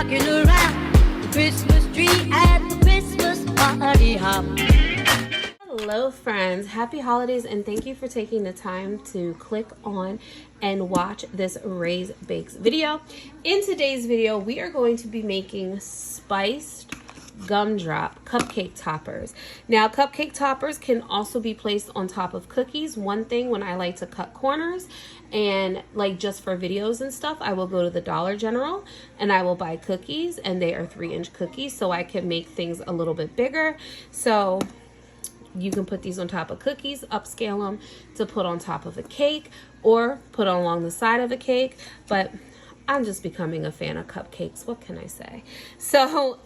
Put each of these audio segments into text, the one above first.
rocking around the Christmas tree at the Christmas party hop. Hello friends, happy holidays and thank you for taking the time to click on and watch this Ray's Bakes video. In today's video, we are going to be making spiced gumdrop cupcake toppers. Now, cupcake toppers can also be placed on top of cookies. One thing, when I like to cut corners and like just for videos and stuff, I will go to the Dollar General and I will buy cookies, and they are 3-inch cookies, so I can make things a little bit bigger. So you can put these on top of cookies, upscale them to put on top of a cake or put along the side of a cake. But I'm just becoming a fan of cupcakes. What can I say? So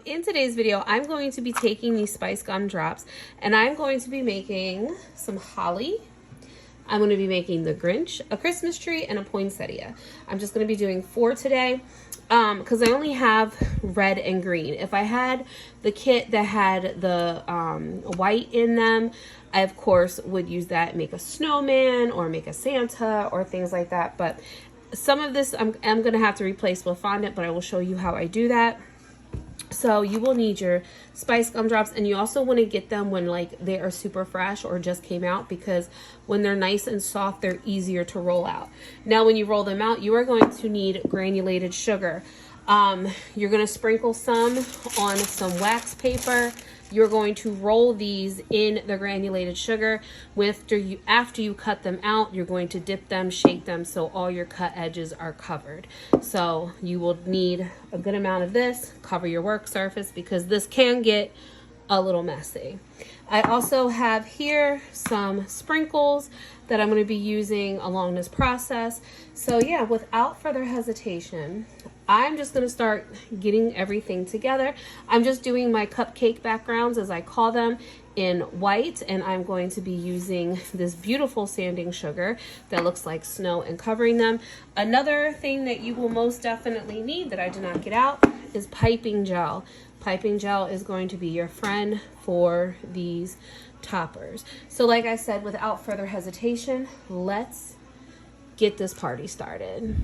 in today's video, I'm going to be taking these spice gumdrops and I'm going to be making some holly. I'm going to be making the Grinch, a Christmas tree, and a poinsettia. I'm just going to be doing 4 today because I only have red and green. If I had the kit that had the white in them, I of course would use that and make a snowman or make a Santa or things like that. But some of this I'm going to have to replace with fondant, but I will show you how I do that. So you will need your spice gumdrops, and you also want to get them when like they are super fresh or just came out, because when they're nice and soft, they're easier to roll out. Now, when you roll them out, you are going to need granulated sugar. You're going to sprinkle some on some wax paper. You're going to roll these in the granulated sugar. After you cut them out, you're going to dip them, shake them so all your cut edges are covered. So you will need a good amount of this. Cover your work surface because this can get a little messy. I also have here some sprinkles that I'm going to be using along this process. So yeah, without further hesitation, I'm just going to start getting everything together. I'm just doing my cupcake backgrounds, as I call them, in white, and I'm going to be using this beautiful sanding sugar that looks like snow and covering them. Another thing that you will most definitely need that I did not get out is piping gel. Piping gel is going to be your friend for these toppers. So like I said, without further hesitation, let's get this party started.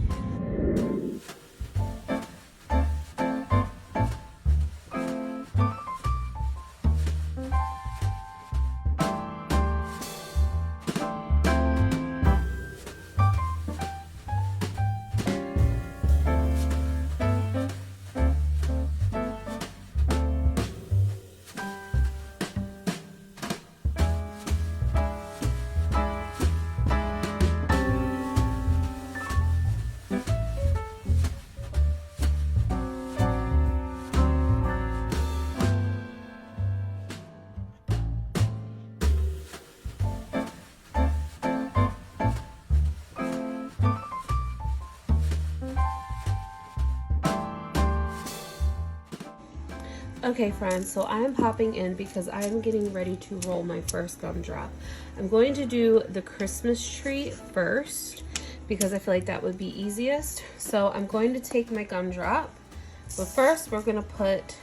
Okay friends, so I'm popping in because I'm getting ready to roll my first gumdrop. I'm going to do the Christmas tree first because I feel like that would be easiest. So I'm going to take my gumdrop, but first we're going to put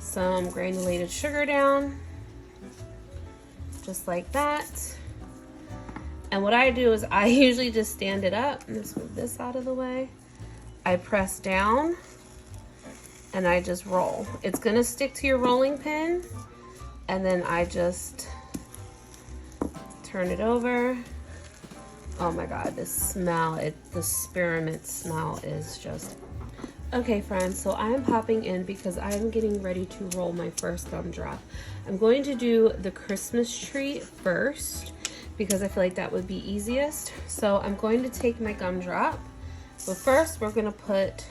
some granulated sugar down, just like that. And what I do is I usually just stand it up. Let's move this out of the way. I press down and I just roll. It's gonna stick to your rolling pin, and then I just turn it over. Oh my God, this smell, the spearmint smell is just... Okay friends, so I'm popping in because I'm getting ready to roll my first gumdrop. I'm going to do the Christmas tree first because I feel like that would be easiest. So I'm going to take my gumdrop, but first we're gonna put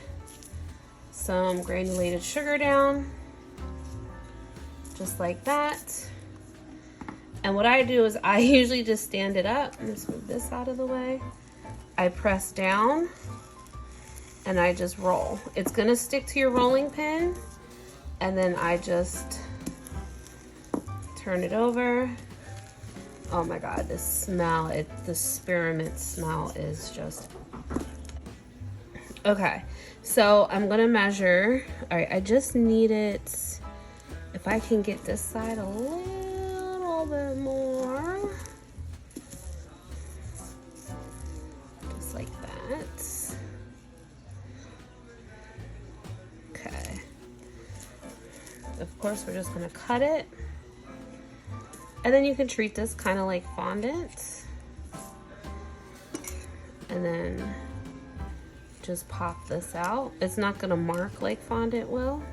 some granulated sugar down, just like that. And what I do is I usually just stand it up. Let's move this out of the way. I press down and I just roll. It's gonna stick to your rolling pin, and then I just turn it over. Oh my God, this smell, the spearmint smell is just... Okay, so I'm gonna measure. All right, I just need it, if I can get this side a little bit more, just like that. of course, we're just gonna cut it. And then you can treat this kind of like fondant. And then just pop this out. It's not gonna mark like fondant will.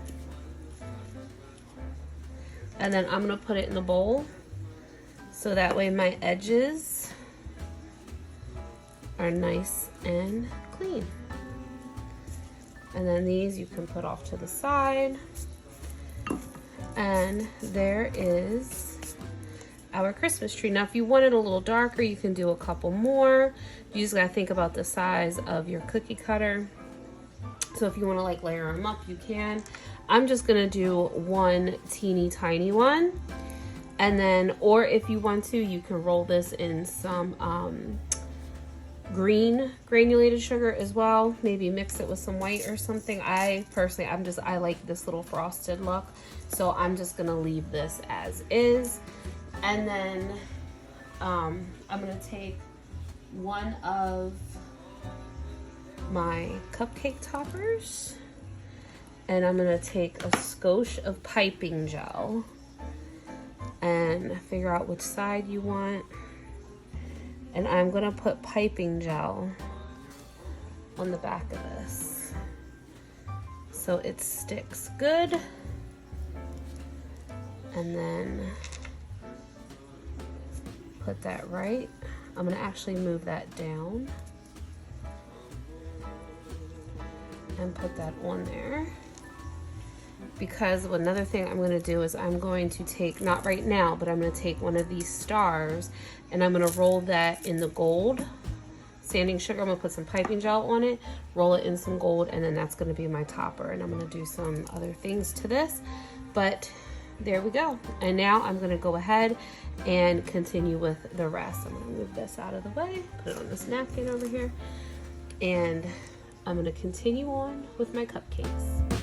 And then I'm gonna put it in a bowl so that way my edges are nice and clean. And then these you can put off to the side. And there is our Christmas tree. Now, if you want it a little darker, you can do a couple more. You just gotta think about the size of your cookie cutter. So if you wanna like layer them up, you can. I'm just gonna do one teeny tiny one. And then, or if you want to, you can roll this in some green granulated sugar as well. Maybe mix it with some white or something. I personally, I like this little frosted look. So I'm just gonna leave this as is. And then I'm gonna take one of my cupcake toppers and I'm gonna take a skosh of piping gel and figure out which side you want. And I'm gonna put piping gel on the back of this so it sticks good. And then put that right. I'm gonna actually move that down and put that on there. Because another thing I'm gonna do is I'm going to take, not right now, but I'm gonna take one of these stars and I'm gonna roll that in the gold sanding sugar. I'm gonna put some piping gel on it, roll it in some gold, and then that's gonna be my topper. And I'm gonna do some other things to this, but there we go. And now I'm gonna go ahead and continue with the rest. I'm gonna move this out of the way, put it on this napkin over here, and I'm gonna continue on with my cupcakes.